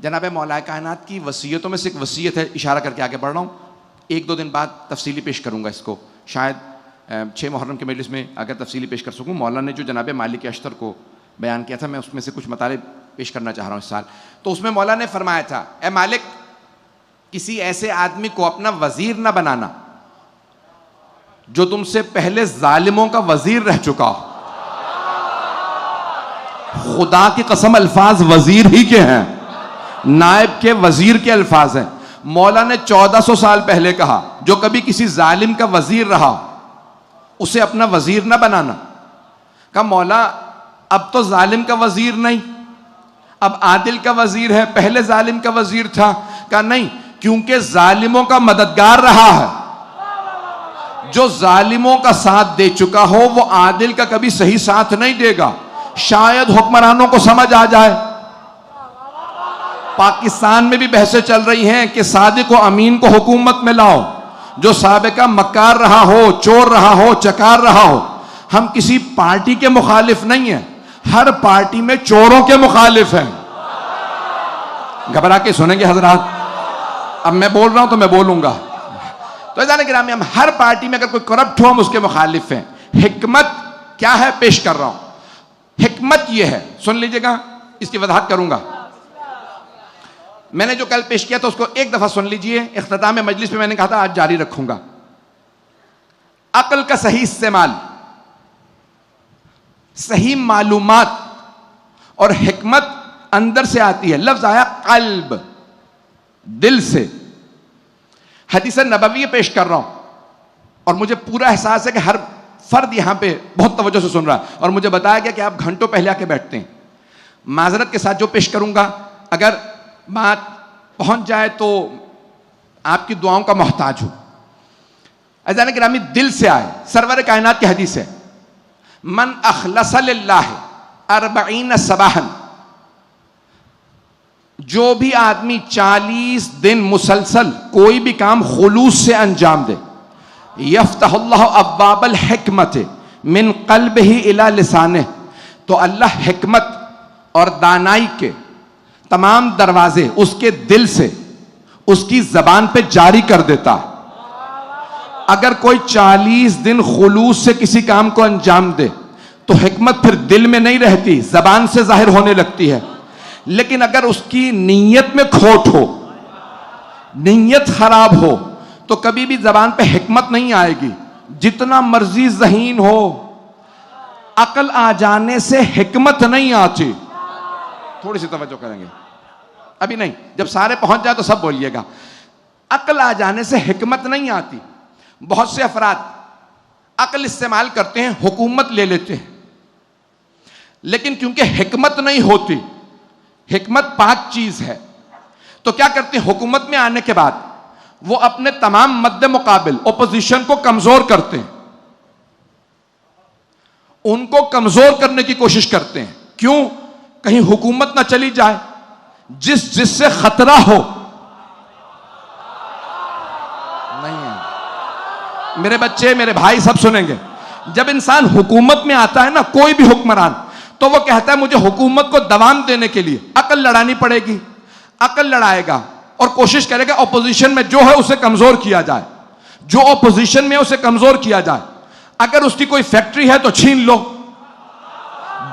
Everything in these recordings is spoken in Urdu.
جناب مولا کائنات کی وصیتوں میں سے ایک وصیت ہے، اشارہ کر کے آگے بڑھ رہا ہوں، 1-2 دن بعد تفصیلی پیش کروں گا اس کو، شاید 6 محرم کے مجلس میں اگر تفصیلی پیش کر سکوں۔ مولا نے جو جناب مالک اشتر کو بیان کیا تھا، میں اس میں سے کچھ مطالب پیش کرنا چاہ رہا ہوں اس سال۔ تو اس میں مولا نے فرمایا تھا، اے مالک، کسی ایسے آدمی کو اپنا وزیر نہ بنانا جو تم سے پہلے ظالموں کا وزیر رہ چکا ہو۔ خدا کی قسم الفاظ وزیر ہی کے ہیں، نائب کے وزیر کے الفاظ ہیں۔ مولا نے 1400 سال پہلے کہا جو کبھی کسی ظالم کا وزیر رہا اسے اپنا وزیر نہ بنانا۔ کہا مولا اب تو ظالم کا وزیر نہیں، اب عادل کا وزیر ہے، پہلے ظالم کا وزیر تھا۔ کہا نہیں، کیونکہ ظالموں کا مددگار رہا ہے، جو ظالموں کا ساتھ دے چکا ہو وہ عادل کا کبھی صحیح ساتھ نہیں دے گا۔ شاید حکمرانوں کو سمجھ آ جائے، پاکستان میں بھی بحثیں چل رہی ہیں کہ صادق و امین کو حکومت میں لاؤ، جو سابقہ مکار رہا ہو، چور رہا ہو، چکار رہا ہو۔ ہم کسی پارٹی کے مخالف نہیں ہیں، ہر پارٹی میں چوروں کے مخالف ہیں۔ گھبرا کے سنیں گے حضرات، اب میں بول رہا ہوں تو میں بولوں گا۔ تو عزیزان گرامی، ہم ہر پارٹی میں اگر کوئی کرپٹ ہو ہم اس کے مخالف ہیں۔ حکمت کیا ہے پیش کر رہا ہوں۔ حکمت یہ ہے، سن لیجئے گا، اس کی وضاحت کروں گا۔ میں نے جو کل پیش کیا تھا اس کو ایک دفعہ سن لیجئے، اختتام مجلس میں میں نے کہا تھا آج جاری رکھوں گا۔ عقل کا صحیح استعمال، صحیح معلومات اور حکمت اندر سے آتی ہے۔ لفظ آیا قلب، دل سے۔ حدیث نبوی پیش کر رہا ہوں اور مجھے پورا احساس ہے کہ ہر فرد یہاں پہ بہت توجہ سے سن رہا ہے، اور مجھے بتایا گیا کہ آپ گھنٹوں پہلے آ کے بیٹھتے ہیں۔ معذرت کے ساتھ جو پیش کروں گا اگر بات پہنچ جائے تو آپ کی دعاؤں کا محتاج ہوں۔ عزیزان گرامی، دل سے آئے، سرور کائنات کی حدیث ہے، من اخلص للہ 40 صباحا، جو بھی آدمی 40 دن مسلسل کوئی بھی کام خلوص سے انجام دے، یفتح اللہ ابواب الحکمت من قلبہ الی لسانہ، تو اللہ حکمت اور دانائی کے تمام دروازے اس کے دل سے اس کی زبان پہ جاری کر دیتا۔ اگر کوئی 40 دن خلوص سے کسی کام کو انجام دے تو حکمت پھر دل میں نہیں رہتی، زبان سے ظاہر ہونے لگتی ہے۔ لیکن اگر اس کی نیت میں کھوٹ ہو، نیت خراب ہو، تو کبھی بھی زبان پہ حکمت نہیں آئے گی، جتنا مرضی ذہین ہو۔ عقل آ جانے سے حکمت نہیں آتی۔ تھوڑی سی توجہ کریں گے، ابھی نہیں، جب سارے پہنچ جائے تو سب بولیے گا۔ عقل آ جانے سے حکمت نہیں آتی۔ بہت سے افراد عقل استعمال کرتے ہیں، حکومت لے لیتے ہیں، لیکن کیونکہ حکمت نہیں ہوتی، حکمت پاک چیز ہے، تو کیا کرتے ہیں؟ حکومت میں آنے کے بعد وہ اپنے تمام مد مقابل اپوزیشن کو کمزور کرتے ہیں، ان کو کمزور کرنے کی کوشش کرتے ہیں۔ کیوں؟ کہیں حکومت نہ چلی جائے، جس سے خطرہ ہو۔ نہیں ہے میرے بچے، میرے بھائی سب سنیں گے، جب انسان حکومت میں آتا ہے نا، کوئی بھی حکمران، تو وہ کہتا ہے مجھے حکومت کو دوام دینے کے لیے عقل لڑانی پڑے گی۔ عقل لڑائے گا اور کوشش کرے گا اپوزیشن میں جو ہے اسے کمزور کیا جائے، جو اپوزیشن میں اسے کمزور کیا جائے۔ اگر اس کی کوئی فیکٹری ہے تو چھین لو،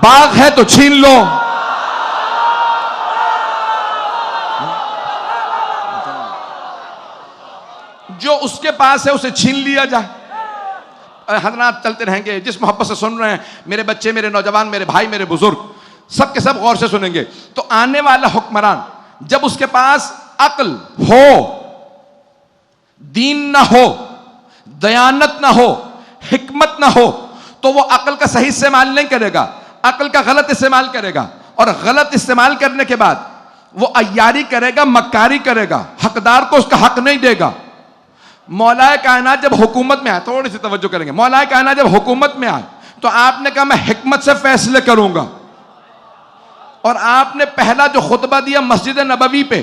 باغ ہے تو چھین لو، جو اس کے پاس ہے اسے چھین لیا جائے۔ حضرات چلتے رہیں گے، جس محبت سے سن رہے ہیں، میرے بچے، میرے نوجوان، میرے بھائی، میرے بزرگ، سب کے سب غور سے سنیں گے۔ تو آنے والا حکمران جب اس کے پاس عقل ہو، دین نہ ہو، دیانت نہ ہو، حکمت نہ ہو، تو وہ عقل کا صحیح استعمال نہیں کرے گا، عقل کا غلط استعمال کرے گا، اور غلط استعمال کرنے کے بعد وہ عیاری کرے گا، مکاری کرے گا، حقدار کو اس کا حق نہیں دے گا۔ مولا کائنات جب حکومت میں آئے، تھوڑی سی توجہ کریں گے، مولا کائنات جب حکومت میں آئے تو آپ نے کہا میں حکمت سے فیصلے کروں گا، اور آپ نے پہلا جو خطبہ دیا مسجد نبوی پہ،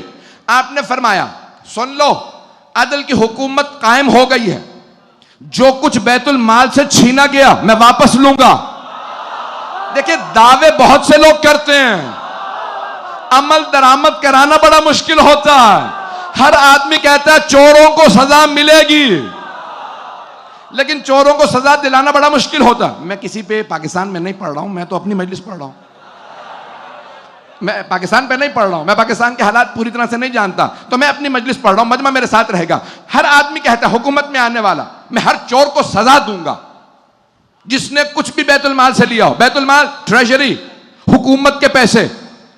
آپ نے فرمایا سن لو، عدل کی حکومت قائم ہو گئی ہے، جو کچھ بیت المال سے چھینا گیا میں واپس لوں گا۔ دیکھیں دعوے بہت سے لوگ کرتے ہیں، عمل درآمد کرانا بڑا مشکل ہوتا ہے. ہر آدمی کہتا ہے چوروں کو سزا ملے گی، لیکن چوروں کو سزا دلانا بڑا مشکل ہوتا. میں کسی پہ پاکستان میں نہیں پڑھ رہا ہوں، میں تو اپنی مجلس پڑھ رہا ہوں. میں پاکستان پہ نہیں پڑھ رہا ہوں، میں پاکستان کے حالات پوری طرح سے نہیں جانتا، تو میں اپنی مجلس پڑھ رہا ہوں، مجمع میرے ساتھ رہے گا. ہر آدمی کہتا ہے حکومت میں آنے والا میں ہر چور کو سزا دوں گا جس نے کچھ بھی بیت المال سے لیا ہو. بیت المال ٹریجری، حکومت کے پیسے،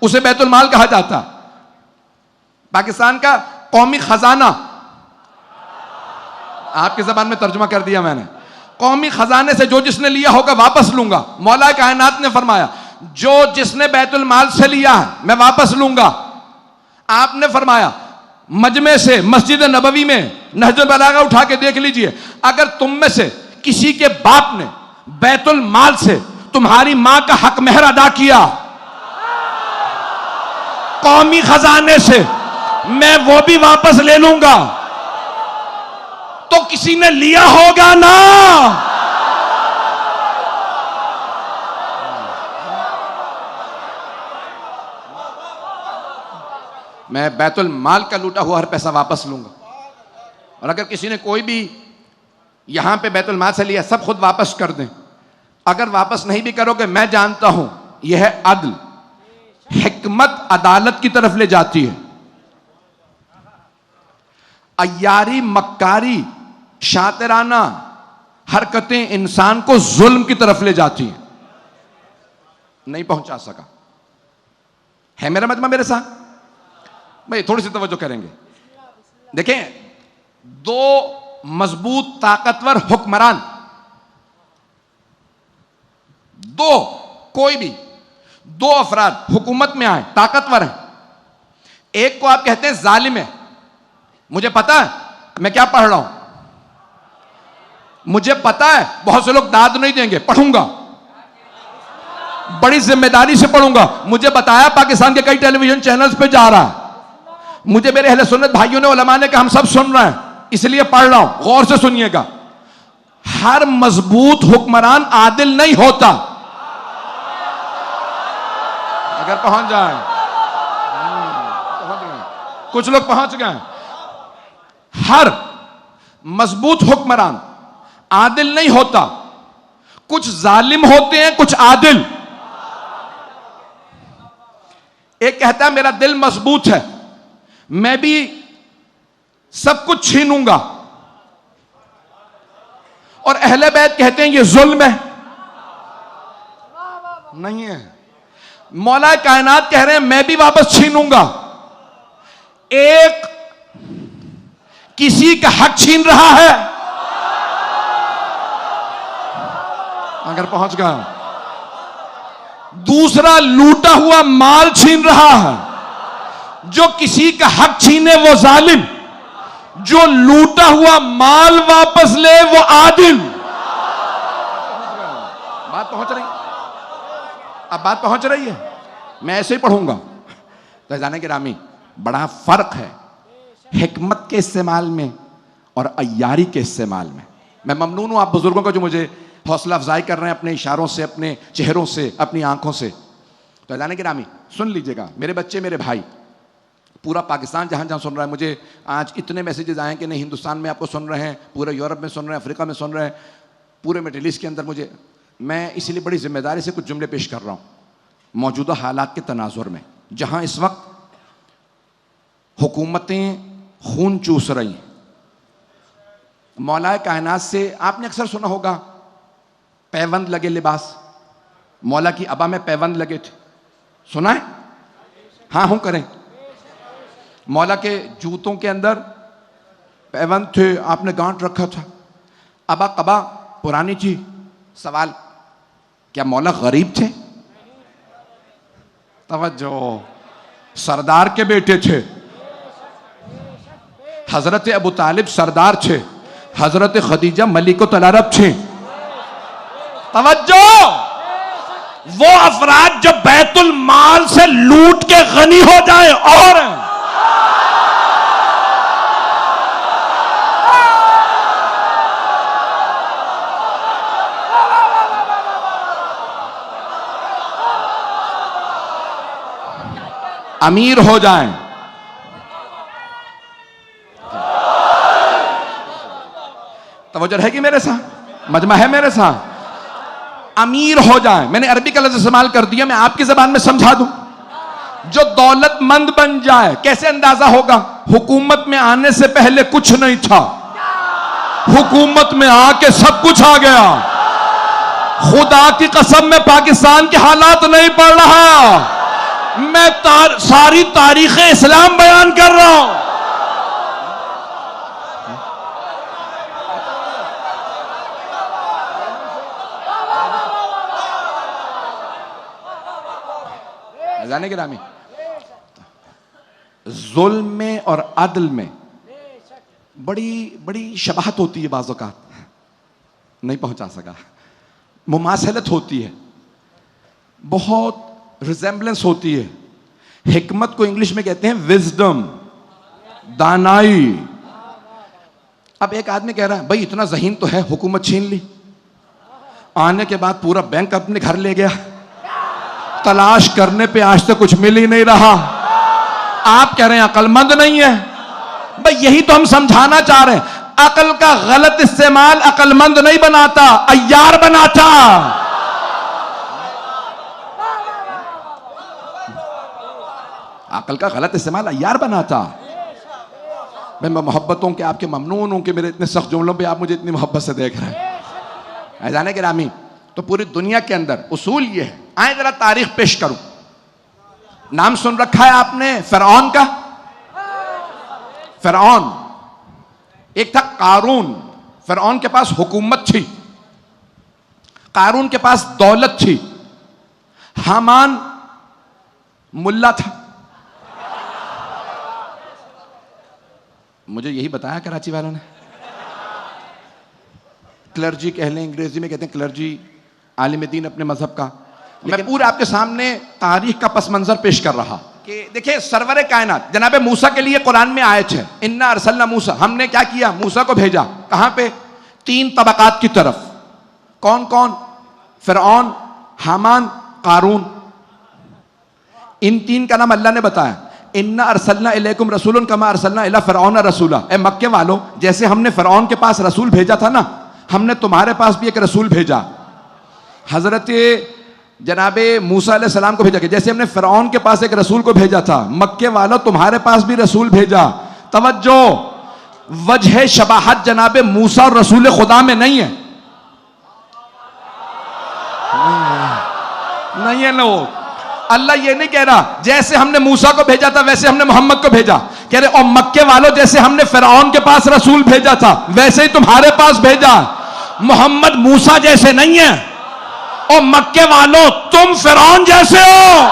اسے بیت المال کہا جاتا. پاکستان کا قومی خزانہ، آپ کی زبان میں ترجمہ کر دیا میں نے، قومی خزانے سے جو جس نے لیا ہوگا واپس لوں گا. مولا کائنات نے فرمایا جو جس نے بیت المال سے لیا ہے میں واپس لوں گا. آپ نے فرمایا مجمع سے مسجد نبوی میں نہج البلاغہ اٹھا کے دیکھ لیجئے، اگر تم میں سے کسی کے باپ نے بیت المال سے تمہاری ماں کا حق مہر ادا کیا قومی خزانے سے، میں وہ بھی واپس لے لوں گا. تو کسی نے لیا ہوگا نا. میں بیت المال کا لوٹا ہوا ہر پیسہ واپس لوں گا. اور اگر کسی نے کوئی بھی یہاں پہ بیت المال سے لیا سب خود واپس کر دیں. اگر واپس نہیں بھی کرو گے میں جانتا ہوں یہ ہے عدل، حکمت عدالت کی طرف لے جاتی ہے. عیاری، مکاری، شاطرانہ حرکتیں انسان کو ظلم کی طرف لے جاتی ہیں. نہیں پہنچا سکا. ہے میرا مجمع میرے ساتھ؟ بھئی تھوڑی سی توجہ کریں گے. دیکھیں، دو مضبوط طاقتور حکمران، کوئی بھی دو افراد حکومت میں آئے، طاقتور ہیں. ایک کو آپ کہتے ہیں ظالم ہے. مجھے پتا ہے میں کیا پڑھ رہا ہوں، مجھے پتا ہے بہت سے لوگ داد نہیں دیں گے، پڑھوں گا، بڑی ذمہ داری سے پڑھوں گا. مجھے بتایا پاکستان کے کئی ٹیلی ویژن چینلز پہ جا رہا ہے. مجھے میرے اہل سنت بھائیوں نے، علماء نے کہا ہم سب سن رہے ہیں، اس لیے پڑھ رہا ہوں. غور سے سنیے گا. ہر مضبوط حکمران عادل نہیں ہوتا. اگر پہنچ جائیں، کچھ لوگ پہنچ گئے. ہر مضبوط حکمران عادل نہیں ہوتا. کچھ ظالم ہوتے ہیں، کچھ عادل. ایک کہتا ہے میرا دل مضبوط ہے، میں بھی سب کچھ چھینوں گا. اور اہل بیت کہتے ہیں یہ ظلم ہے. نہیں ہے. مولا کائنات کہہ رہے ہیں میں بھی واپس چھینوں گا. ایک کسی کا حق چھین رہا ہے، اگر پہنچ گیا. دوسرا لوٹا ہوا مال چھین رہا ہے. جو کسی کا حق چھینے وہ ظالم، جو لوٹا ہوا مال واپس لے وہ عادل. بات پہنچ رہی؟ اب بات پہنچ رہی ہے. میں ایسے ہی پڑھوں گا. تو عزیزان گرامی، بڑا فرق ہے حکمت کے استعمال میں اور عیاری کے استعمال میں. میں ممنون ہوں آپ بزرگوں کا جو مجھے حوصلہ افزائی کر رہے ہیں اپنے اشاروں سے، اپنے چہروں سے، اپنی آنکھوں سے. تو عزیزان گرامی سن لیجئے گا، میرے بچے، میرے بھائی، پورا پاکستان جہاں جہاں سن رہا ہے. مجھے آج اتنے میسیجز آئے ہیں کہ نہیں ہندوستان میں آپ کو سن رہے ہیں، پورے یورپ میں سن رہے ہیں، افریقہ میں سن رہے ہیں، پورے مڈل ایسٹ کے اندر. میں اسی لیے بڑی ذمہ داری سے کچھ جملے پیش کر رہا ہوں موجودہ حالات کے تناظر میں، جہاں اس وقت حکومتیں خون چوس رہی ہیں. مولا کائنات سے آپ نے اکثر سنا ہوگا پیوند لگے لباس. مولا کی ابا میں پیوند لگے تھے، سنا ہے؟ ہاں ہوں کریں. مولا کے جوتوں کے اندر پیوند تھے، آپ نے گانٹ رکھا تھا. ابا قبا پرانی تھی. سوال، کیا مولا غریب تھے؟ توجہ، سردار کے بیٹے تھے. حضرت ابو طالب سردار تھے، حضرت خدیجہ ملکۃ العرب تھے. توجہ، وہ افراد جو بیت المال سے لوٹ کے غنی ہو جائیں اور امیر ہو جائیں. توجہ ہے کہ میرے ساتھ مجمع ہے میرے ساتھ. امیر ہو جائیں. میں نے عربی کا لفظ استعمال کر دیا, میں آپ کی زبان میں سمجھا دوں. جو دولت مند بن جائے, کیسے اندازہ ہوگا؟ حکومت میں آنے سے پہلے کچھ نہیں تھا, حکومت میں آ کے سب کچھ آ گیا. خدا کی قسم میں پاکستان کے حالات نہیں پڑھ رہا, میں ساری تاریخ اسلام بیان کر رہا ہوں. جانے کے رامی, ظلم میں اور عدل میں بڑی شباہت ہوتی ہے, بعض اوقات نہیں پہنچا سکا, مماثلت ہوتی ہے, بہت ریزمبلنس ہوتی ہے. حکمت کو انگلش میں کہتے ہیں وزڈم, دانائی. اب ایک آدمی کہہ رہا ہے بھائی اتنا ذہین تو ہے, حکومت چھین لی, آنے کے بعد پورا بینک اپنے گھر لے گیا, تلاش کرنے پہ آج تک کچھ مل ہی نہیں رہا. آپ کہہ رہے ہیں عقل مند نہیں ہے. بھئی یہی تو ہم سمجھانا چاہ رہے ہیں, عقل کا غلط استعمال عقل مند نہیں بناتا, عیار بناتا. عقل کا غلط استعمال عیار بناتا. میں محبت ہوں کہ آپ کے ممنون ہوں کہ میرے اتنے سخت جملوں پہ آپ مجھے اتنی محبت سے دیکھ رہے ہیں. عزیزان گرامی, تو پوری دنیا کے اندر اصول یہ ہے. آئیں ذرا تاریخ پیش کروں. نام سن رکھا ہے آپ نے فرعون کا؟ فرعون ایک تھا قارون. فرعون کے پاس حکومت تھی, قارون کے پاس دولت تھی, حامان ملا تھا. مجھے یہی بتایا کراچی والوں نے. کلرجی کہہ لیں, انگریزی میں کہتے ہیں کلرجی, عالم دین اپنے مذہب کا. میں پورے آپ کے سامنے تاریخ کا پس منظر پیش کر رہا کہ دیکھیں سرور کائنات جناب موسیٰ کے لیے قرآن میں آیت ہے, انا ارسلنا موسیٰ, ہم نے کیا کیا؟ موسیٰ کو بھیجا. کہاں پہ؟ 3 طبقات کی طرف. کون کون؟ فرعون, حامان, قارون. ان 3 کا نام اللہ نے بتایا. انا ارسلنا الیکم رسولا کما ارسلنا الی فرعون رسولا. اے مکے والو, جیسے ہم نے فرعون کے پاس رسول بھیجا تھا نا, ہم نے تمہارے پاس بھی ایک رسول بھیجا. حضرت جناب موسیٰ علیہ السلام کو بھیجا کہ جیسے ہم نے فرعون کے پاس ایک رسول کو بھیجا تھا, مکے والوں تمہارے پاس بھی رسول بھیجا. توجہ, وجہ شباہت جناب موسیٰ اور رسول خدا میں نہیں ہے. نہیں ہے لوگ. اللہ یہ نہیں کہہ رہا جیسے ہم نے موسیٰ کو بھیجا تھا ویسے ہم نے محمد کو بھیجا. کہہ رہے او مکے والوں, جیسے ہم نے فرعون کے پاس رسول بھیجا تھا ویسے ہی تمہارے پاس بھیجا. محمد موسیٰ جیسے نہیں ہے. او مکے والوں, تم فرعون جیسے ہو.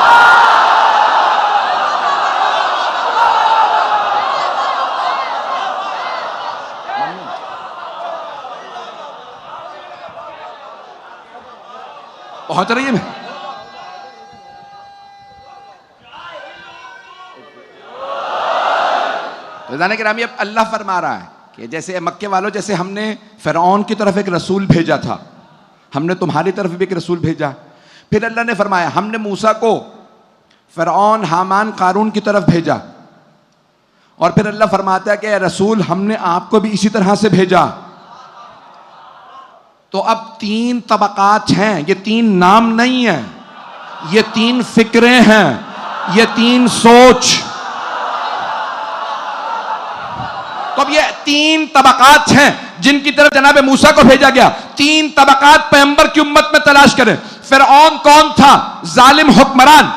پہنچ رہی ہے میں؟ رضانے گرامی, اب اللہ فرما رہا ہے کہ جیسے مکے والوں, جیسے ہم نے فرعون کی طرف ایک رسول بھیجا تھا, ہم نے تمہاری طرف بھی ایک رسول بھیجا. پھر اللہ نے فرمایا ہم نے موسیٰ کو فرعون, حامان, قارون کی طرف بھیجا. اور پھر اللہ فرماتا ہے کہ اے رسول ہم نے آپ کو بھی اسی طرح سے بھیجا. تو اب 3 طبقات ہیں. یہ 3 نام نہیں ہیں, یہ 3 فکریں ہیں, یہ 3 سوچ. تو اب یہ 3 طبقات ہیں جن کی طرف جناب موسیٰ کو بھیجا گیا. 3 طبقات پیغمبر کی امت میں تلاش کریں. فرعون کون تھا؟ ظالم حکمران.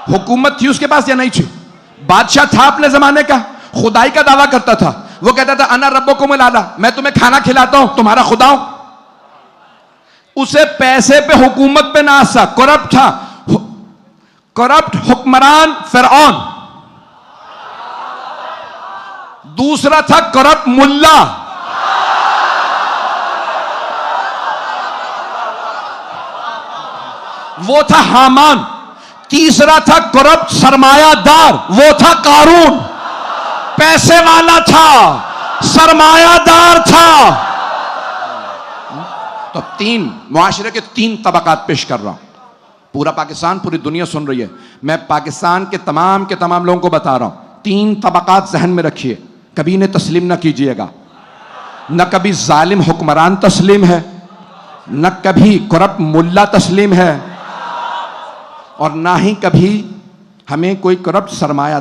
حکومت تھی اس کے پاس یا نہیں تھی؟ بادشاہ تھا اپنے زمانے کا, خدائی کا دعویٰ کرتا تھا. وہ کہتا تھا انا ربکم الاعلی, میں تمہیں کھانا کھلاتا ہوں, تمہارا خدا ہوں. اسے پیسے پہ حکومت پہ نہ آسا, کرپٹ تھا. کرپٹ حکمران فرعون. دوسرا تھا کرپٹ ملا. وہ تھا حامان. تیسرا تھا کرپٹ سرمایہ دار, وہ تھا قارون. پیسے والا تھا, سرمایہ دار تھا. تو تین معاشرے کے تین طبقات پیش کر رہا ہوں. پورا پاکستان، پوری دنیا سن رہی ہے. میں پاکستان کے تمام لوگوں کو بتا رہا ہوں. تین طبقات ذہن میں رکھیے، کبھی انہیں تسلیم نہ کیجیے گا. نہ کبھی ظالم حکمران تسلیم ہے، نہ کبھی کرپٹ ملا تسلیم ہے، اور نہ ہی کبھی ہمیں کوئی کرپٹ سرمایہ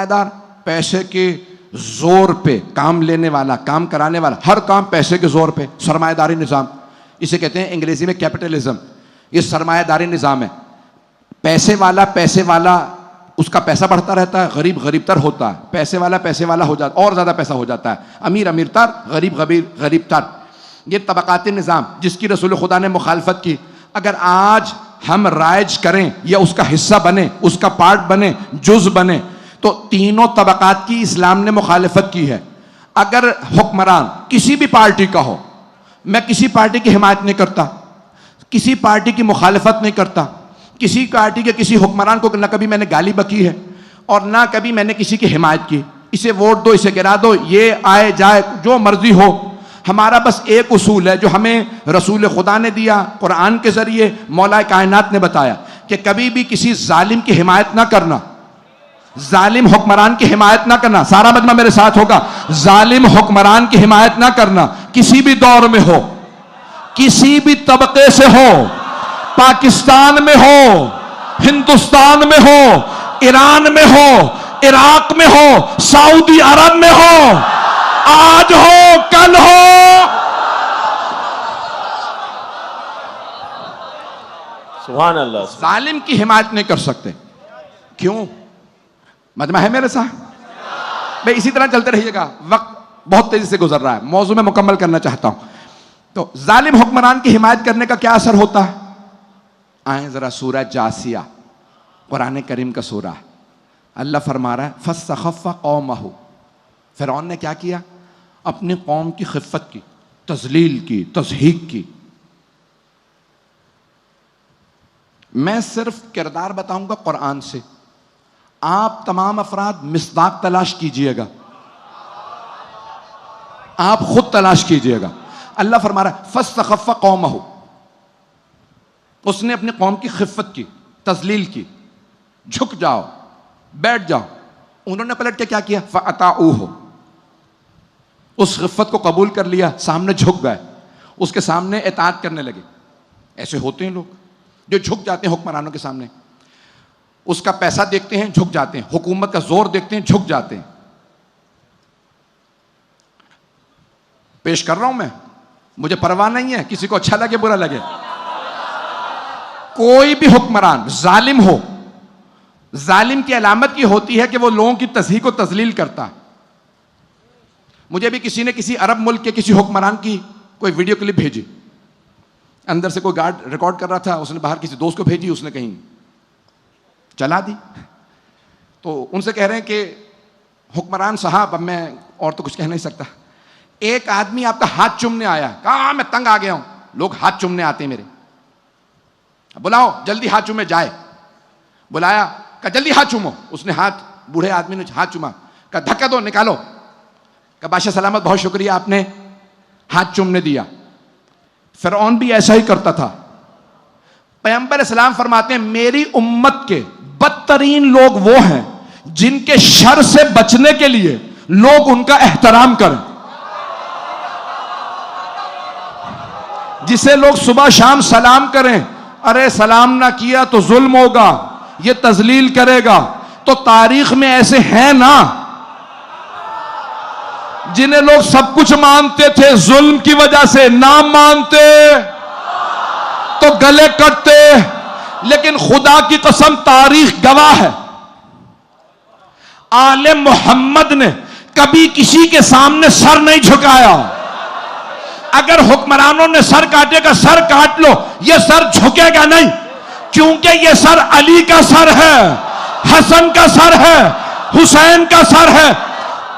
دار پیسے کے زور پہ کام لینے والا، کام کرانے والا، ہر کام پیسے کے زور پہ. سرمایہ داری نظام، اسے کہتے ہیں انگریزی میں کیپٹلزم. یہ سرمایہ داری نظام ہے. پیسے والا اس کا پیسہ بڑھتا رہتا ہے، غریب تر ہوتا ہے. پیسے والا ہو جاتا، اور زیادہ پیسہ ہو جاتا ہے. امیر تر، غریب تر. یہ طبقاتی نظام جس کی رسول خدا نے مخالفت کی، اگر آج ہم رائج کریں یا اس کا حصہ بنے، اس کا پارٹ بنے، جز بنے، تو تینوں طبقات کی اسلام نے مخالفت کی ہے. اگر حکمران کسی بھی پارٹی کا ہو، میں کسی پارٹی کی حمایت نہیں کرتا، کسی پارٹی کی مخالفت نہیں کرتا، کسی پارٹی کے کسی حکمران کو نہ کبھی میں نے گالی بکی ہے اور نہ کبھی میں نے کسی کی حمایت کی. اسے ووٹ دو، اسے گرا دو، یہ آئے جائے جو مرضی ہو. ہمارا بس ایک اصول ہے جو ہمیں رسول خدا نے دیا، قرآن کے ذریعے مولا کائنات نے بتایا، کہ کبھی بھی کسی ظالم کی حمایت نہ کرنا، ظالم حکمران کی حمایت نہ کرنا. سارا مجمع میرے ساتھ ہوگا. ظالم حکمران کی حمایت نہ کرنا، کسی بھی دور میں ہو، کسی بھی طبقے سے ہو، پاکستان میں ہو، ہندوستان میں ہو، ایران میں ہو، عراق میں ہو، سعودی عرب میں ہو، آج ہو کل ہو. سبحان اللہ. ظالم کی حمایت نہیں کر سکتے. کیوں؟ مجمع ہے میرے ساتھ؟ بھئی اسی طرح چلتے رہیے گا، وقت بہت تیزی سے گزر رہا ہے، موضوع میں مکمل کرنا چاہتا ہوں. تو ظالم حکمران کی حمایت کرنے کا کیا اثر ہوتا ہے؟ آئیں ذرا سورہ جاسیہ، قرآن کریم کا سورہ. اللہ فرما رہا ہے فَاسْتَخَفَّ قَوْمَهُ. فرعون نے کیا کیا؟ اپنی قوم کی خفت کی، تذلیل کی، تضحیک کی. میں صرف کردار بتاؤں گا قرآن سے، آپ تمام افراد مصداق تلاش کیجئے گا، آپ خود تلاش کیجئے گا. اللہ فرما رہا ہے فَاسْتَخَفَّ قَوْمَهُ. اس نے اپنی قوم کی خفت کی، تذلیل کی. جھک جاؤ، بیٹھ جاؤ. انہوں نے پلٹ کے کیا کیا؟ فَأَطَاعُوهُ. اس خفت کو قبول کر لیا، سامنے جھک گئے، اس کے سامنے اطاعت کرنے لگے. ایسے ہوتے ہیں لوگ جو جھک جاتے ہیں حکمرانوں کے سامنے. اس کا پیسہ دیکھتے ہیں، جھک جاتے ہیں. حکومت کا زور دیکھتے ہیں، جھک جاتے ہیں. پیش کر رہا ہوں میں، مجھے پرواہ نہیں ہے کسی کو اچھا لگے برا لگے. کوئی بھی حکمران ظالم ہو، ظالم کی علامت یہ ہوتی ہے کہ وہ لوگوں کی تضحیک و تذلیل کرتا ہے. مجھے بھی کسی نے کسی عرب ملک کے کسی حکمران کی کوئی ویڈیو کلپ بھیجی. اندر سے کوئی گارڈ ریکارڈ کر رہا تھا، اس نے باہر کسی دوست کو بھیجی، اس نے کہیں چلا دی. تو ان سے کہہ رہے ہیں کہ حکمران صاحب، اب میں اور تو کچھ کہہ نہیں سکتا، ایک آدمی آپ کا ہاتھ چومنے آیا. کہا میں تنگ آ گیا ہوں، لوگ ہاتھ چومنے آتے ہیں میرے. بلاؤ جلدی ہاتھ چومے جائے. بلایا، کہا جلدی ہاتھ چومو. اس نے ہاتھ، بوڑھے آدمی نے ہاتھ چوما. کہا دھکا دو، نکالو. کہا بادشاہ سلامت، بہت شکریہ، آپ نے ہاتھ چومنے دیا. فرعون بھی ایسا ہی کرتا تھا. پیغمبر اسلام فرماتے ہیں میری امت کے بدترین لوگ وہ ہیں جن کے شر سے بچنے کے لیے لوگ ان کا احترام کریں. جسے لوگ صبح شام سلام کریں، ارے سلام نہ کیا تو ظلم ہوگا، یہ تذلیل کرے گا. تو تاریخ میں ایسے ہیں نا جنہیں لوگ سب کچھ مانتے تھے، ظلم کی وجہ سے نہ مانتے تو گلے کٹتے. لیکن خدا کی قسم تاریخ گواہ ہے، آل محمد نے کبھی کسی کے سامنے سر نہیں جھکایا. اگر حکمرانوں نے سر کاٹے گا، سر کاٹ لو، یہ سر جھکے گا نہیں، کیونکہ یہ سر علی کا سر ہے، حسن کا سر ہے، حسین کا سر ہے.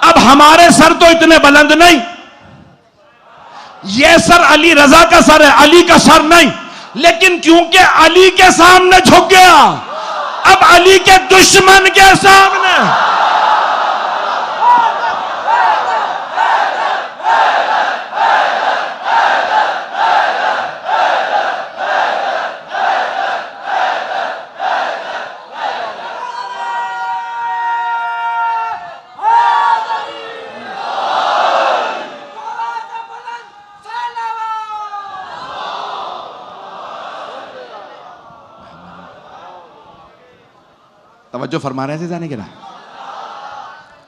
اب ہمارے سر تو اتنے بلند نہیں، یہ سر علی رضا کا سر ہے، علی کا سر نہیں. لیکن کیونکہ علی کے سامنے جھک گیا، اب علی کے دشمن کے سامنے توجہ فرما رہے تھے جانے کے رہا.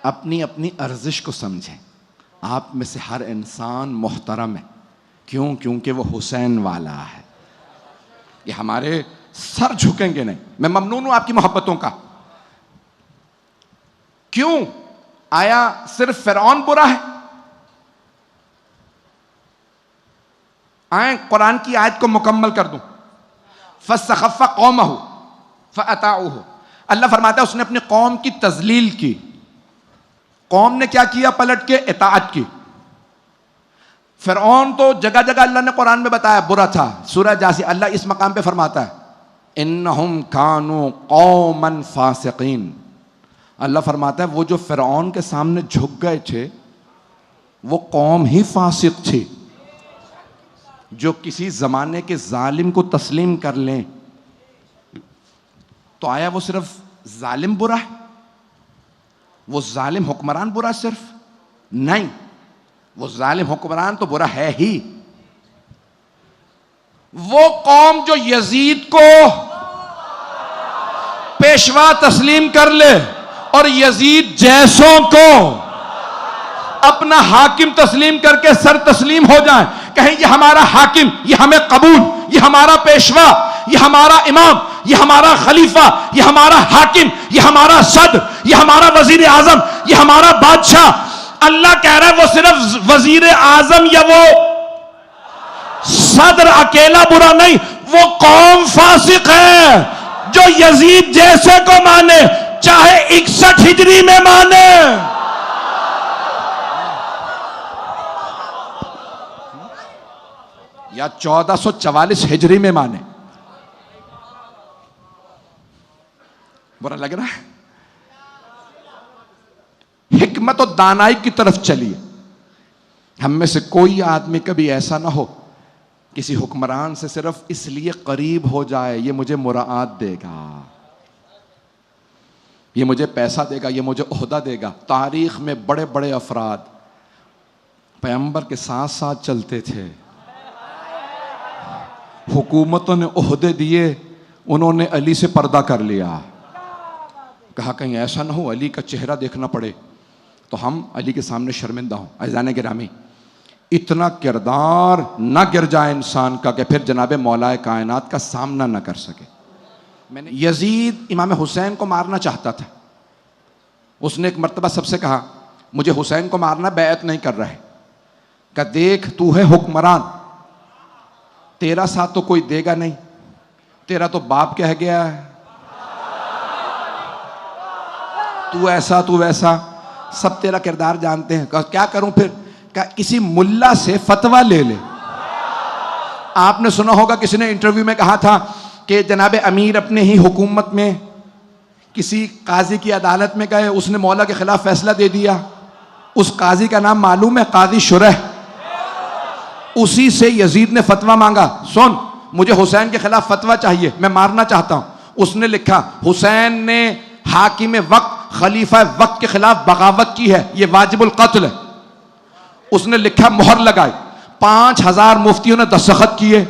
اپنی اپنی ارزش کو سمجھیں. آپ میں سے ہر انسان محترم ہے. کیوں؟ کیونکہ وہ حسین والا ہے. یہ ہمارے سر جھکیں گے نہیں. میں ممنون ہوں آپ کی محبتوں کا. کیوں؟ آیا صرف فرعون برا ہے؟ آئیں قرآن کی آیت کو مکمل کر دوں. فَاسْتَخَفَّ قَوْمَهُ فَأَطَاعُوهُ. اللہ فرماتا ہے اس نے اپنی قوم کی تذلیل کی. قوم نے کیا کیا؟ پلٹ کے اطاعت کی. فرعون تو جگہ جگہ اللہ نے قرآن میں بتایا برا تھا. سورہ جاثیہ اللہ اس مقام پہ فرماتا ہے انہم کانوا قوما فاسقین. اللہ فرماتا ہے وہ جو فرعون کے سامنے جھک گئے تھے وہ قوم ہی فاسق تھی. جو کسی زمانے کے ظالم کو تسلیم کر لیں تو آیا وہ صرف ظالم برا ہے؟ وہ ظالم حکمران برا صرف نہیں. وہ ظالم حکمران تو برا ہے ہی. وہ قوم جو یزید کو پیشوا تسلیم کر لے اور یزید جیسوں کو اپنا حاکم تسلیم کر کے سر تسلیم ہو جائیں, کہیں یہ ہمارا حاکم, یہ ہمیں قبول, یہ ہمارا پیشوا, یہ ہمارا امام, یہ ہمارا خلیفہ, یہ ہمارا حاکم, یہ ہمارا صدر, یہ ہمارا وزیر اعظم, یہ ہمارا بادشاہ. اللہ کہہ رہا ہے وہ صرف وزیر اعظم یا وہ صدر اکیلا برا نہیں, وہ قوم فاسق ہے جو یزید جیسے کو مانے, چاہے 61 ہجری میں مانے. یا 1444 ہجری میں مانے. برا لگ رہا ہے؟ حکمت و دانائی کی طرف چلیے. ہم میں سے کوئی آدمی کبھی ایسا نہ ہو کسی حکمران سے صرف اس لیے قریب ہو جائے یہ مجھے مراعات دے گا, یہ مجھے پیسہ دے گا, یہ مجھے عہدہ دے گا. تاریخ میں بڑے بڑے افراد پیغمبر کے ساتھ ساتھ چلتے تھے, حکومتوں نے عہدے دیے, انہوں نے علی سے پردہ کر لیا. کہا کہیں ایسا نہ ہو علی کا چہرہ دیکھنا پڑے تو ہم علی کے سامنے شرمندہ ہوں. عزیزان گرامی, اتنا کردار نہ گر جائے انسان کا کہ پھر جناب مولا کائنات کا سامنا نہ کر سکے. میں نے یزید امام حسین کو مارنا چاہتا تھا. اس نے ایک مرتبہ سب سے کہا مجھے حسین کو مارنا, بیعت نہیں کر رہے. کہ دیکھ تو ہے حکمران, تیرا ساتھ تو کوئی دے گا نہیں, تیرا تو باپ کہہ گیا ہے, تو ایسا تو ویسا, سب تیرا کردار جانتے ہیں. کیا کروں پھر؟ کہ کسی ملا سے فتویٰ لے لے. آپ نے سنا ہوگا کسی نے انٹرویو میں کہا تھا کہ جناب امیر اپنے ہی حکومت میں کسی قاضی کی عدالت میں گئے, اس نے مولا کے خلاف فیصلہ دے دیا. اس قاضی کا نام معلوم ہے؟ قاضی شرح. اسی سے یزید نے فتویٰ مانگا, سن مجھے حسین کے خلاف فتویٰ چاہیے, میں مارنا چاہتا ہوں. اس نے لکھا حسین نے حاکم وقت خلیفہ وقت کے خلاف بغاوت کی ہے, یہ واجب القتل ہے. اس نے لکھا, مہر لگائی, 5000 مفتیوں نے دستخط کیے.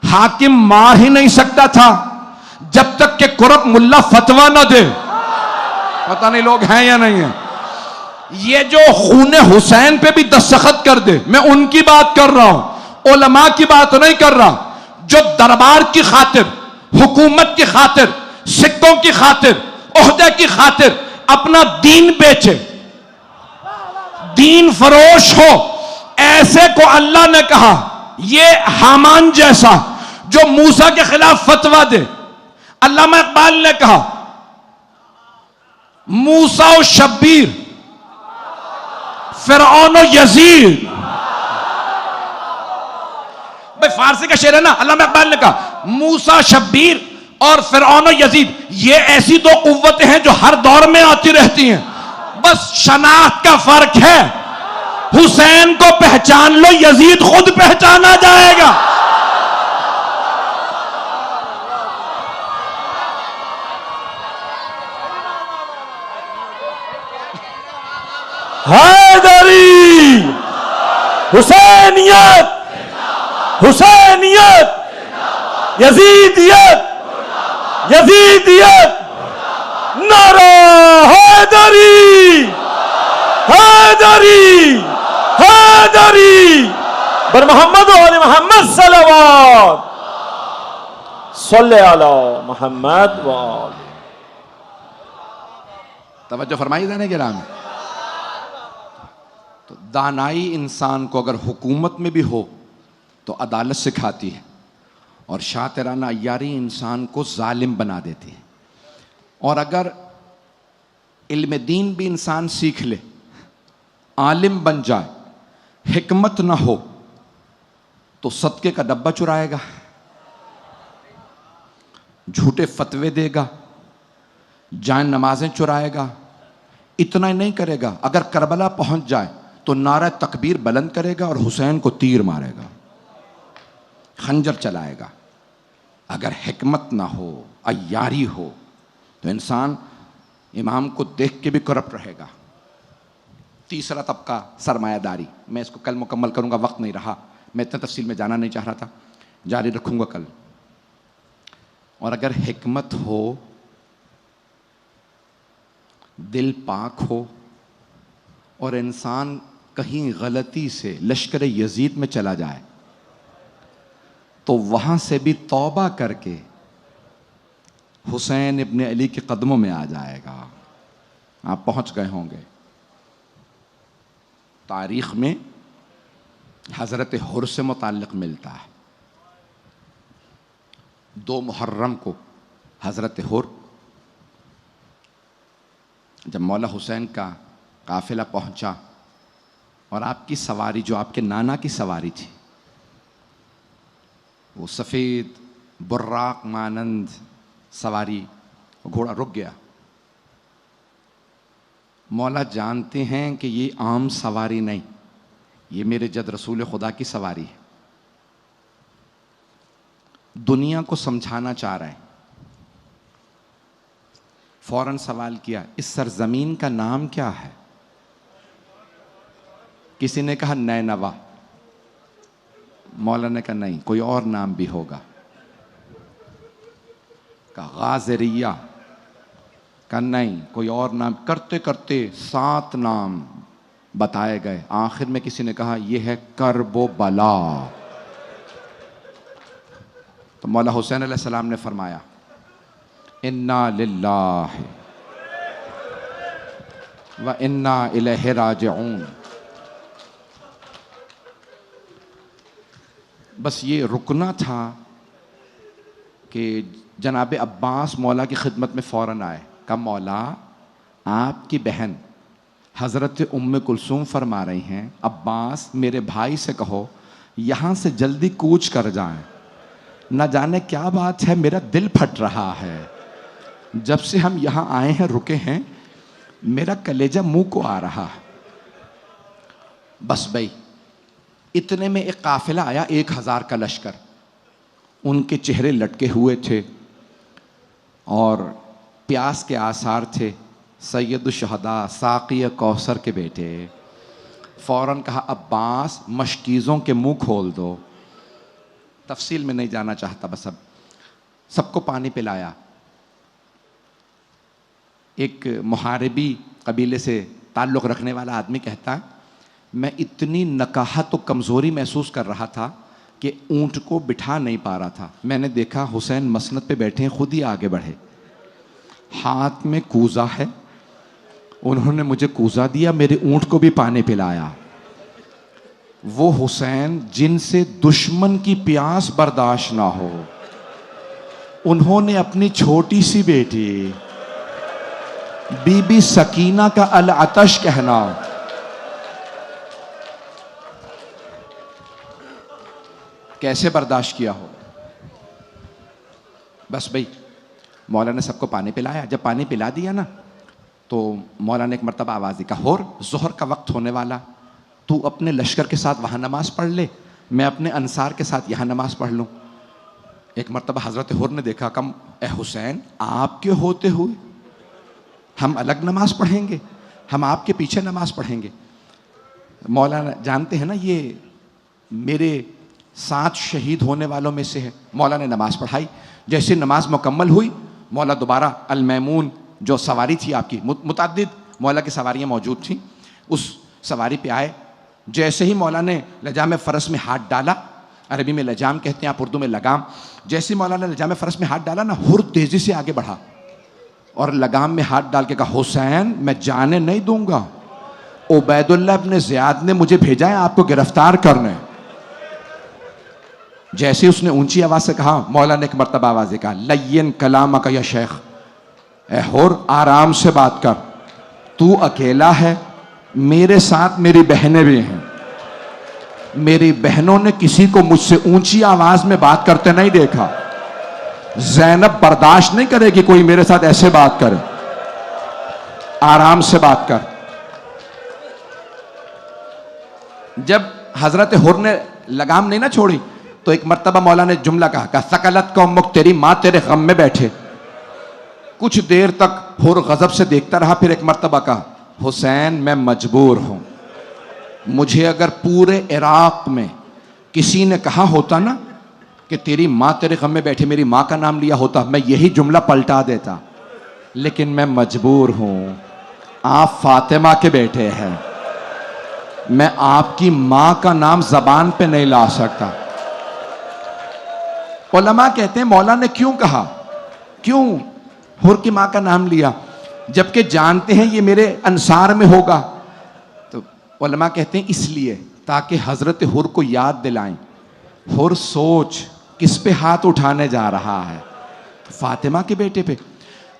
حاکم مار ہی نہیں سکتا تھا جب تک کہ کرپ ملا فتویٰ نہ دے. پتہ نہیں لوگ ہیں یا نہیں ہیں. یہ جو خون حسین پہ بھی دستخط کر دے, میں ان کی بات کر رہا ہوں, علماء کی بات نہیں کر رہا. جو دربار کی خاطر, حکومت کی خاطر, سکوں کی خاطر, عہدے کی خاطر اپنا دین بیچے, دین فروش ہو, ایسے کو اللہ نے کہا یہ حامان جیسا جو موسیٰ کے خلاف فتویٰ دے. علامہ اقبال نے کہا موسیٰ و شبیر, فرعون و یزید. بھئی فارسی کا شعر ہے نا, علامہ اقبال نے کہا موسیٰ شبیر اور فرعون و یزید یہ ایسی دو قوتیں ہیں جو ہر دور میں آتی رہتی ہیں, بس شناخت کا فرق ہے. حسین کو پہچان لو, یزید خود پہچانا جائے گا. حیدری, حسینیت, حسینیت, یزیدیت, یزیدیت, نعرہ حیدری، حیدری، حیدری، بر محمد و آل محمد صلوات، صلی علی محمد و آل۔ توجہ فرمائی دانے گرامی۔ تو دانائی انسان کو اگر حکومت میں بھی ہو تو عدالت سکھاتی ہے، اور شاطرانہ عیاری انسان کو ظالم بنا دیتی ہے۔ اور اگر علم دین بھی انسان سیکھ لے، عالم بن جائے، حکمت نہ ہو تو صدقے کا ڈبہ چرائے گا، جھوٹے فتوے دے گا، جائیں نمازیں چرائے گا۔ اتنا ہی نہیں کرے گا، اگر کربلا پہنچ جائے تو نعرہ تکبیر بلند کرے گا اور حسین کو تیر مارے گا، خنجر چلائے گا۔ اگر حکمت نہ ہو، عیاری ہو، تو انسان امام کو دیکھ کے بھی کرپٹ رہے گا۔ تیسرا طبقہ سرمایہ داری، میں اس کو کل مکمل کروں گا، وقت نہیں رہا، میں اتنا تفصیل میں جانا نہیں چاہ رہا تھا، جاری رکھوں گا کل۔ اور اگر حکمت ہو، دل پاک ہو، اور انسان کہیں غلطی سے لشکر یزید میں چلا جائے تو وہاں سے بھی توبہ کر کے حسین ابن علی کے قدموں میں آ جائے گا۔ آپ پہنچ گئے ہوں گے۔ تاریخ میں حضرت حر سے متعلق ملتا ہے، 2 محرم کو حضرت حر جب مولا حسین کا قافلہ پہنچا اور آپ کی سواری جو آپ کے نانا کی سواری تھی، وہ سفید براق مانند سواری، گھوڑا رک گیا۔ مولا جانتے ہیں کہ یہ عام سواری نہیں، یہ میرے جد رسول خدا کی سواری ہے۔ دنیا کو سمجھانا چاہ رہے ہیں۔ فوراً سوال کیا، اس سرزمین کا نام کیا ہے؟ کسی نے کہا نینوا۔ مولا نے کہا نہیں، کوئی اور نام بھی ہوگا۔ کہا غازریہ، کہا نہیں، کوئی اور نام۔ کرتے کرتے 7 نام بتائے گئے، آخر میں کسی نے کہا یہ ہے کرب و بلا۔ تو مولا حسین علیہ السلام نے فرمایا انا للہ و انا الیہ راجعون۔ بس یہ رکنا تھا کہ جناب عباس مولا کی خدمت میں فوراً آئے، کہا مولا آپ کی بہن حضرت ام کلثوم فرما رہی ہیں عباس میرے بھائی سے کہو یہاں سے جلدی کوچ کر جائیں، نہ جانے کیا بات ہے، میرا دل پھٹ رہا ہے، جب سے ہم یہاں آئے ہیں رکے ہیں میرا کلیجہ منہ کو آ رہا ہے۔ بس بھائی اتنے میں ایک قافلہ آیا، 1000 کا لشکر، ان کے چہرے لٹکے ہوئے تھے اور پیاس کے آثار تھے۔ سید الشہداء ساقی کوثر کے بیٹے، فوراً کہا عباس مشکیزوں کے منہ کھول دو۔ تفصیل میں نہیں جانا چاہتا، بس اب سب کو پانی پلایا۔ ایک محاربی قبیلے سے تعلق رکھنے والا آدمی کہتا ہے میں اتنی نکاحت و کمزوری محسوس کر رہا تھا کہ اونٹ کو بٹھا نہیں پا رہا تھا، میں نے دیکھا حسین مسند پہ بیٹھے ہیں، خود ہی آگے بڑھے، ہاتھ میں کوزہ ہے، انہوں نے مجھے کوزہ دیا، میرے اونٹ کو بھی پانی پلایا۔ وہ حسین جن سے دشمن کی پیاس برداشت نہ ہو، انہوں نے اپنی چھوٹی سی بیٹی بی بی سکینہ کا العطش کہنا، کیسے برداشت کیا ہو۔ بس بھائی مولا نے سب کو پانی پلایا، جب پانی پلا دیا نا تو مولا نے ایک مرتبہ آواز دی، کہا ہور ظہر کا وقت ہونے والا، تو اپنے لشکر کے ساتھ وہاں نماز پڑھ لے، میں اپنے انصار کے ساتھ یہاں نماز پڑھ لوں۔ ایک مرتبہ حضرت حر نے دیکھا، کم اے حسین آپ کے ہوتے ہوئے ہم الگ نماز پڑھیں گے، ہم آپ کے پیچھے نماز پڑھیں گے۔ مولانا جانتے ہیں نا یہ میرے 7 شہید ہونے والوں میں سے ہے۔ مولا نے نماز پڑھائی، جیسے نماز مکمل ہوئی مولا دوبارہ المیمون جو سواری تھی آپ کی، متعدد مولا کی سواریاں موجود تھیں، اس سواری پہ آئے. جیسے ہی مولا نے لجام فرس میں ہاتھ ڈالا، عربی میں لجام کہتے ہیں، آپ اردو میں لگام. جیسے مولا نے لجام فرس میں ہاتھ ڈالا نا، ہر تیزی سے آگے بڑھا اور لگام میں ہاتھ ڈال کے کہا حسین میں جانے نہیں دوں گا، عبید اللہ ابن زیاد نے مجھے بھیجا ہے آپ کو گرفتار کرنے. جیسے اس نے اونچی آواز سے کہا، مولا نے ایک مرتبہ آواز سے کہا لین کلامک یا شیخ، اے حر آرام سے بات کر، تو اکیلا ہے، میرے ساتھ میری بہنیں بھی ہیں، میری بہنوں نے کسی کو مجھ سے اونچی آواز میں بات کرتے نہیں دیکھا. زینب برداشت نہیں کرے گی کوئی میرے ساتھ ایسے بات کرے، آرام سے بات کر. جب حضرت حر نے لگام نہیں نہ چھوڑی تو ایک مرتبہ مولا نے جملہ کہا ثقلت کا امک، تیری ماں تیرے غم میں بیٹھے. کچھ دیر تک حر غضب سے دیکھتا رہا، پھر ایک مرتبہ کہا حسین میں مجبور ہوں، مجھے اگر پورے عراق میں کسی نے کہا ہوتا نا کہ تیری ماں تیرے غم میں بیٹھے، میری ماں کا نام لیا ہوتا، میں یہی جملہ پلٹا دیتا، لیکن میں مجبور ہوں. آپ فاطمہ کے بیٹے ہیں، میں آپ کی ماں کا نام زبان پہ نہیں لا سکتا. علماء کہتے ہیں مولا نے کیوں کہا، کیوں حر کی ماں کا نام لیا، جبکہ جانتے ہیں یہ میرے انصار میں ہوگا. تو علماء کہتے ہیں اس لیے تاکہ حضرت حر کو یاد دلائیں، حر سوچ کس پہ ہاتھ اٹھانے جا رہا ہے، فاطمہ کے بیٹے پہ.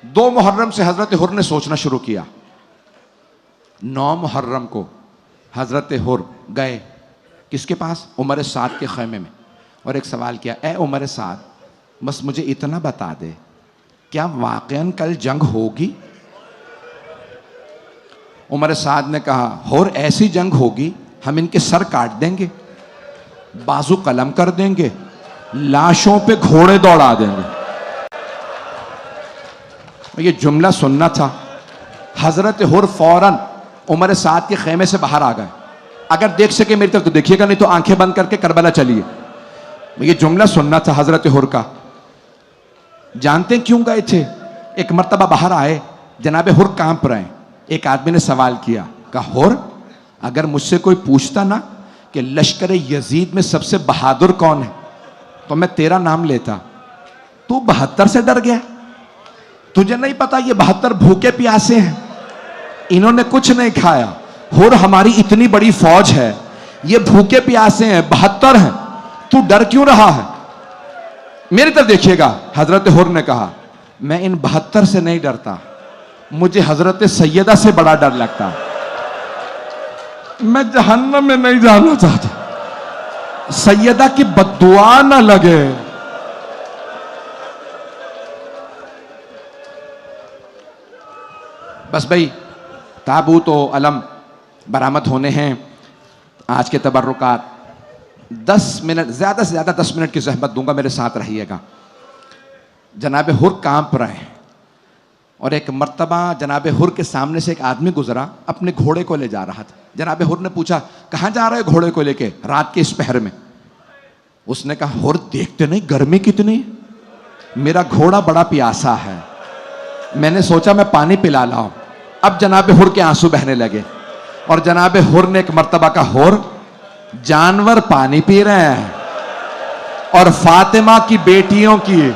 2 محرم سے حضرت حر نے سوچنا شروع کیا. 9 محرم کو حضرت حر گئے کس کے پاس؟ عمر سعد کے خیمے میں، اور ایک سوال کیا، اے عمر سعد بس مجھے اتنا بتا دے، کیا واقعاً کل جنگ ہوگی؟ عمر سعد نے کہا حر ایسی جنگ ہوگی ہم ان کے سر کاٹ دیں گے، بازو قلم کر دیں گے، لاشوں پہ گھوڑے دوڑا دیں گے. یہ جملہ سننا تھا. حضرت حر فوراً عمر سعد کے خیمے سے باہر آ گئے. اگر دیکھ سکے میری طرف تو دیکھیے گا، نہیں تو آنکھیں بند کر کے کربلا چلیے. یہ جملہ سننا تھا حضرت حر کا. جانتے ہیں کیوں گئے تھے؟ ایک مرتبہ باہر آئے، جناب حر کانپ رہے ہیں. ایک آدمی نے سوال کیا، کہا حر اگر مجھ سے کوئی پوچھتا نا کہ لشکر یزید میں سب سے بہادر کون ہے تو میں تیرا نام لیتا. تو 72 سے ڈر گیا؟ تجھے نہیں پتا یہ 72 بھوکے پیاسے ہیں، انہوں نے کچھ نہیں کھایا. حر ہماری اتنی بڑی فوج ہے، یہ بھوکے پیاسے ہیں، 72 ہیں، تو ڈر کیوں رہا ہے؟ میری طرف دیکھیے گا. حضرت حر نے کہا میں ان 72 سے نہیں ڈرتا، مجھے حضرت سیدہ سے بڑا ڈر لگتا. میں جہنم میں نہیں جانا چاہتا، سیدہ کی بددعا نہ لگے. بس بھائی تابوت و علم برآمد ہونے ہیں. آج کے تبرکات 10 منٹ، زیادہ سے زیادہ 10 منٹ کی زحمت دوں گا، میرے ساتھ رہیے گا. جناب حر کانپ رہے ہیں، اور ایک مرتبہ جناب حر کے سامنے سے ایک آدمی گزرا، اپنے گھوڑے کو لے جا رہا تھا. جناب حر نے پوچھا کہاں جا رہے گھوڑے کو لے کے رات کے اس پہر میں؟ اس نے کہا حر دیکھتے نہیں گرمی کتنی، میرا گھوڑا بڑا پیاسا ہے، میں نے سوچا میں پانی پلا لاؤں. اب جناب حر کے آنسو بہنے لگے، اور جناب حر نے ایک مرتبہ کہا حر جانور پانی پی رہے ہیں اور فاطمہ کی بیٹیوں کی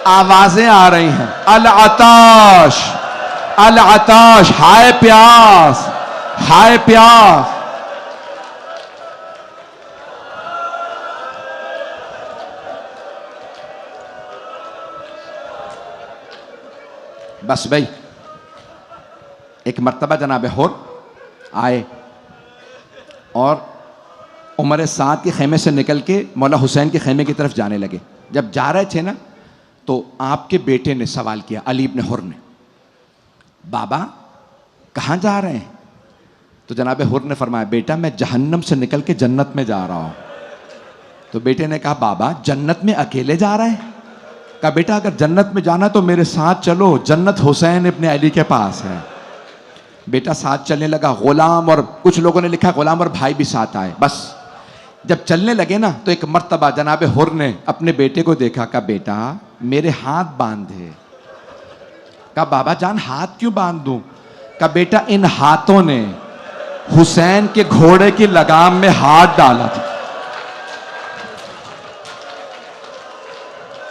آوازیں آ رہی ہیں، العطاش العطاش، ہائے پیاس ہائے پیاس. بس بھائی ایک مرتبہ جناب حر آئے اور عمر سعد کے خیمے سے نکل کے مولا حسین کے خیمے کی طرف جانے لگے. جب جا رہے تھے نا تو آپ کے بیٹے نے سوال کیا، علی ابن حر نے، بابا کہاں جا رہے ہیں؟ تو جناب حر نے فرمایا بیٹا میں جہنم سے نکل کے جنت میں جا رہا ہوں. تو بیٹے نے کہا بابا جنت میں اکیلے جا رہے ہیں؟ کہا بیٹا اگر جنت میں جانا تو میرے ساتھ چلو، جنت حسین ابن علی کے پاس ہے. بیٹا ساتھ چلنے لگا، غلام اور کچھ لوگوں نے لکھا غلام اور بھائی بھی ساتھ آئے. بس جب چلنے لگے نا تو ایک مرتبہ جناب حر نے اپنے بیٹے کو دیکھا، کہا بیٹا میرے ہاتھ باندھے. کہا بابا جان ہاتھ کیوں باندھ دوں؟ کہا بیٹا ان ہاتھوں نے حسین کے گھوڑے کی لگام میں ہاتھ ڈالا تھا،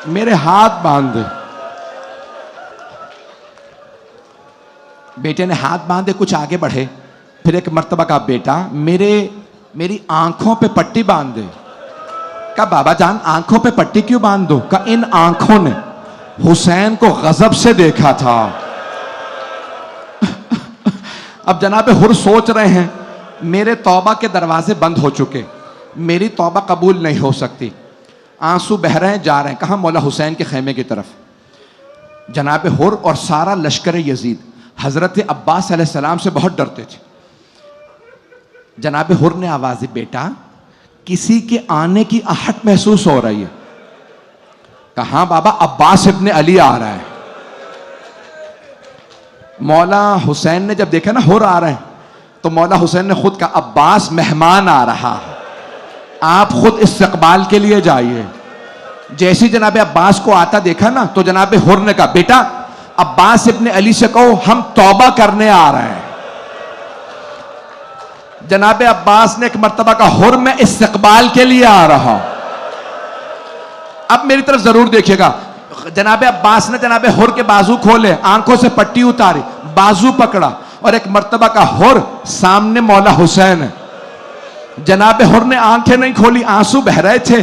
میرے ہاتھ باندھ دے۔ بیٹے نے ہاتھ باندھے، کچھ آگے بڑھے، پھر ایک مرتبہ کہا بیٹا میری آنکھوں پہ پٹی باندھ دے۔ کہا بابا جان آنکھوں پہ پٹی کیوں باندھ دو؟ کہا ان آنکھوں نے حسین کو غضب سے دیکھا تھا۔ اب جناب حر سوچ رہے ہیں میرے توبہ کے دروازے بند ہو چکے، میری توبہ قبول نہیں ہو سکتی، آنسو بہ رہے ہیں، جا رہے ہیں کہاں؟ مولا حسین کے خیمے کی طرف۔ جناب حر اور سارا لشکر یزید حضرت عباس علیہ السلام سے بہت ڈرتے تھے۔ جناب حر نے آواز دی بیٹا کسی کے آنے کی آہٹ محسوس ہو رہی ہے؟ کہا ہاں بابا عباس ابن علی آ رہا ہے۔ مولا حسین نے جب دیکھا نا حر آ رہے ہیں تو مولا حسین نے خود کہا عباس مہمان آ رہا ہے، آپ خود استقبال کے لیے جائیے۔ جیسی جناب عباس کو آتا دیکھا نا تو جناب حر نے کہا بیٹا عباس ابن علی سے کہو ہم توبہ کرنے آ رہے ہیں۔ جناب عباس نے ایک مرتبہ کہا حر میں استقبال کے لیے آ رہا ہوں۔ اب میری طرف ضرور دیکھیے گا، جناب عباس نے جناب حر کے بازو کھولے، آنکھوں سے پٹی اتاری، بازو پکڑا اور ایک مرتبہ کہا حر سامنے مولا حسین ہے۔ جناب حر نے آنکھیں نہیں کھولی، آنسو بہ رہے تھے،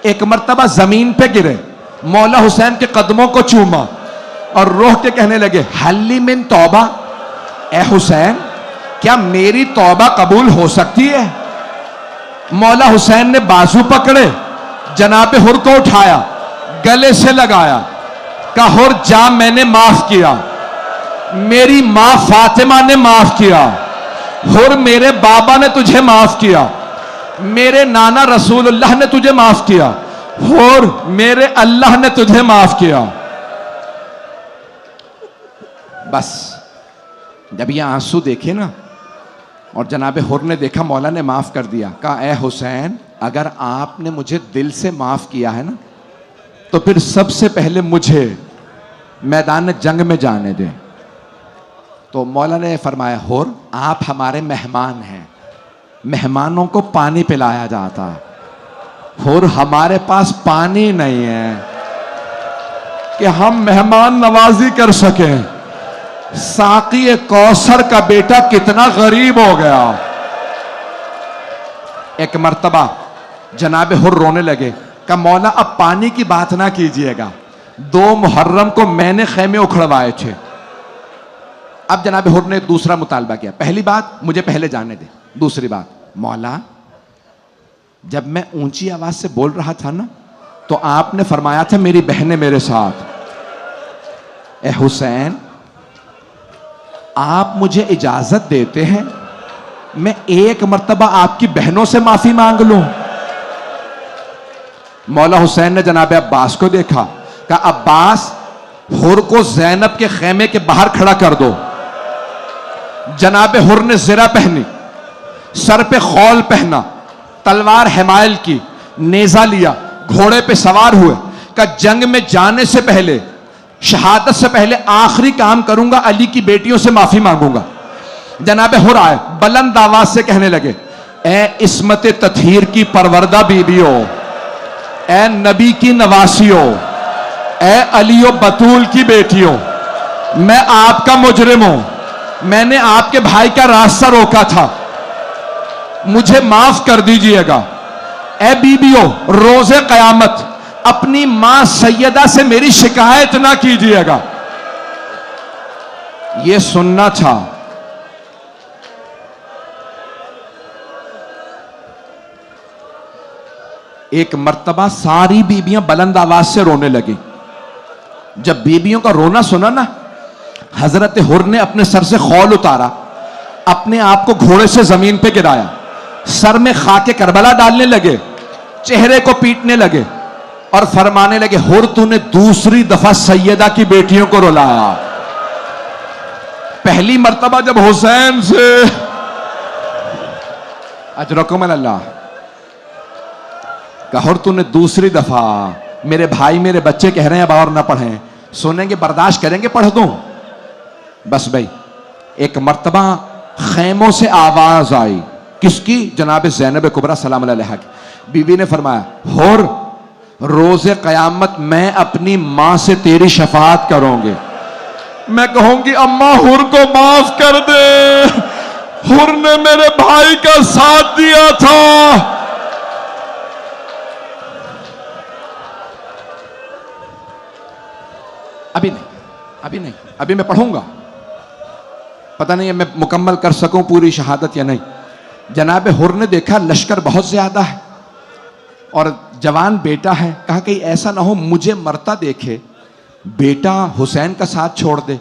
ایک مرتبہ زمین پہ گرے، مولا حسین کے قدموں کو چوما اور روح کے کہنے لگے حلی من توبہ، اے حسین کیا میری توبہ قبول ہو سکتی ہے؟ مولا حسین نے بازو پکڑے، جناب حر کو اٹھایا، گلے سے لگایا، کہا حر جا میں نے معاف کیا، میری ماں فاطمہ نے معاف کیا، حر میرے بابا نے تجھے معاف کیا، میرے نانا رسول اللہ نے تجھے معاف کیا، حر میرے اللہ نے تجھے معاف کیا۔ بس جب یہ آنسو دیکھے نا اور جناب حر نے دیکھا مولا نے معاف کر دیا، کہا اے حسین اگر آپ نے مجھے دل سے معاف کیا ہے نا تو پھر سب سے پہلے مجھے میدان جنگ میں جانے دیں۔ تو مولا نے فرمایا حر آپ ہمارے مہمان ہیں، مہمانوں کو پانی پلایا جاتا ہے، حر ہمارے پاس پانی نہیں ہے کہ ہم مہمان نوازی کر سکیں۔ ساقی کوثر کا بیٹا کتنا غریب ہو گیا۔ ایک مرتبہ جناب حر رونے لگے، کہ مولا اب پانی کی بات نہ کیجئے گا، 2 محرم کو میں نے خیمے اکھڑوائے تھے۔ اب جناب حر نے دوسرا مطالبہ کیا، پہلی بات مجھے پہلے جانے دے، دوسری بات مولا جب میں اونچی آواز سے بول رہا تھا نا تو آپ نے فرمایا تھا میری بہنیں میرے ساتھ، اے حسین آپ مجھے اجازت دیتے ہیں میں ایک مرتبہ آپ کی بہنوں سے معافی مانگ لوں؟ مولا حسین نے جناب عباس کو دیکھا، کہا عباس حر کو زینب کے خیمے کے باہر کھڑا کر دو۔ جناب حر نے زرہ پہنی، سر پہ خول پہنا، تلوار حمائل کی، نیزہ لیا، گھوڑے پہ سوار ہوئے، کہ جنگ میں جانے سے پہلے، شہادت سے پہلے آخری کام کروں گا، علی کی بیٹیوں سے معافی مانگوں گا۔ جناب حر آئے، بلند آواز سے کہنے لگے اے عصمت تطہیر کی پروردہ بیویوں، اے نبی کی نواسیوں، اے علی و بطول کی بیٹیوں، میں آپ کا مجرم ہوں، میں نے آپ کے بھائی کا راستہ روکا تھا، مجھے معاف کر دیجئے گا۔ اے بیویوں روز قیامت اپنی ماں سیدہ سے میری شکایت نہ کیجئے گا۔ یہ سننا تھا۔ ایک مرتبہ ساری بیویاں بلند آواز سے رونے لگی۔ جب بیویوں کا رونا سنا نا، حضرت حر نے اپنے سر سے خول اتارا، اپنے آپ کو گھوڑے سے زمین پہ گرایا، سر میں خاک کربلا ڈالنے لگے، چہرے کو پیٹنے لگے اور فرمانے لگے حر تو نے دوسری دفعہ سیدہ کی بیٹیوں کو رلایا۔ پہلی مرتبہ جب حسین سے اجرکم اللہ کہ حر تو نے دوسری دفعہ، میرے بھائی میرے بچے کہہ رہے ہیں اب اور نہ پڑھیں، سنیں گے برداشت کریں گے، پڑھ دوں؟ بس بھائی ایک مرتبہ خیموں سے آواز آئی، کس کی؟ جناب زینب کبریٰ سلام اللہ علیہا کی۔ بیوی نے فرمایا ہور روز قیامت میں اپنی ماں سے تیری شفاعت کروں گے، میں کہوں گی اماں ہور کو معاف کر دے، ہور نے میرے بھائی کا ساتھ دیا تھا۔ ابھی میں پڑھوں گا، پتہ نہیں میں مکمل کر سکوں پوری شہادت یا نہیں۔ جناب حر نے دیکھا لشکر بہت زیادہ ہے اور جوان بیٹا ہے، کہا کہ ایسا نہ ہو مجھے مرتا دیکھے بیٹا حسین کا ساتھ چھوڑ دے۔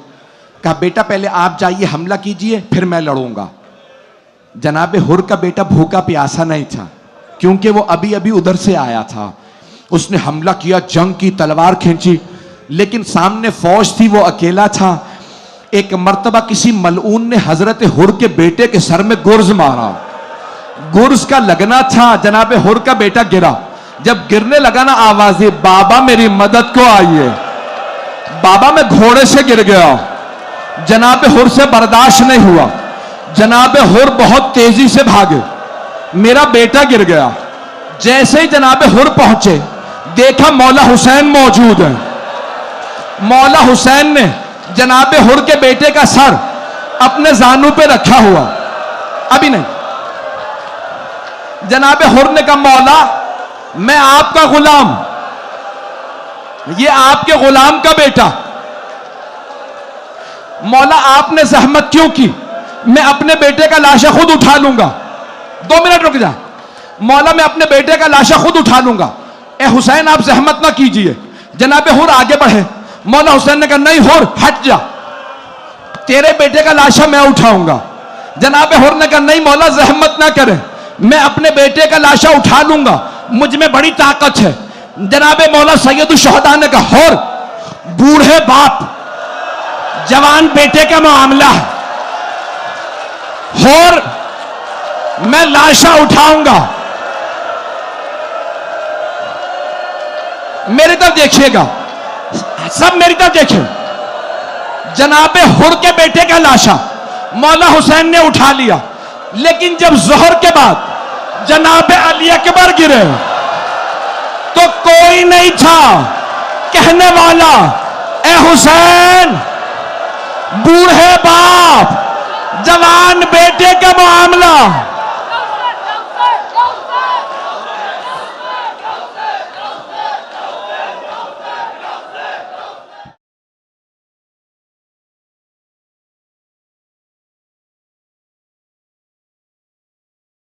کہا بیٹا پہلے آپ جائیے حملہ کیجئے پھر میں لڑوں گا۔ جناب حر کا بیٹا بھوکا پیاسا نہیں تھا کیونکہ وہ ابھی ادھر سے آیا تھا۔ اس نے حملہ کیا، جنگ کی، تلوار کھینچی، لیکن سامنے فوج تھی، وہ اکیلا تھا۔ ایک مرتبہ کسی ملعون نے حضرت حر کے بیٹے کے سر میں گرز مارا، گرز کا لگنا تھا، جناب حر کا بیٹا گرا۔ جب گرنے لگا نا آواز دی بابا میری مدد کو آئیے، بابا میں گھوڑے سے گر گیا، جناب حر سے برداشت نہیں ہوا، جناب حر بہت تیزی سے بھاگے، میرا بیٹا گر گیا۔ جیسے ہی جناب حر پہنچے دیکھا مولا حسین موجود ہے، مولا حسین نے جناب حر کے بیٹے کا سر اپنے زانوں پہ رکھا ہوا، ابھی نہیں۔ جناب حر نے کہا مولا میں آپ کا غلام، یہ آپ کے غلام کا بیٹا، مولا آپ نے زحمت کیوں کی؟ میں اپنے بیٹے کا لاشا خود اٹھا لوں گا۔ 2 منٹ رک جا، مولا میں اپنے بیٹے کا لاشا خود اٹھا لوں گا، اے حسین آپ زحمت نہ کیجئے۔ جناب حر آگے بڑھے، مولا حسین نے کہا نہیں حر ہٹ جا، تیرے بیٹے کا لاشا میں اٹھاؤں گا۔ جناب حر نے کہا نہیں مولا زحمت نہ کریں، میں اپنے بیٹے کا لاشا اٹھا لوں گا، مجھ میں بڑی طاقت ہے۔ جناب مولا سید الشہداء نے کہا حر بوڑھے باپ جوان بیٹے کا معاملہ ہے، حر میں لاشا اٹھاؤں گا، میری طرف دیکھیے گا، سب میری طرف دیکھیں۔ جناب حر کے بیٹے کا لاشا مولا حسین نے اٹھا لیا، لیکن جب ظہر کے بعد جناب علی اکبر گرے تو کوئی نہیں تھا کہنے والا اے حسین بوڑھے باپ جوان بیٹے کا معاملہ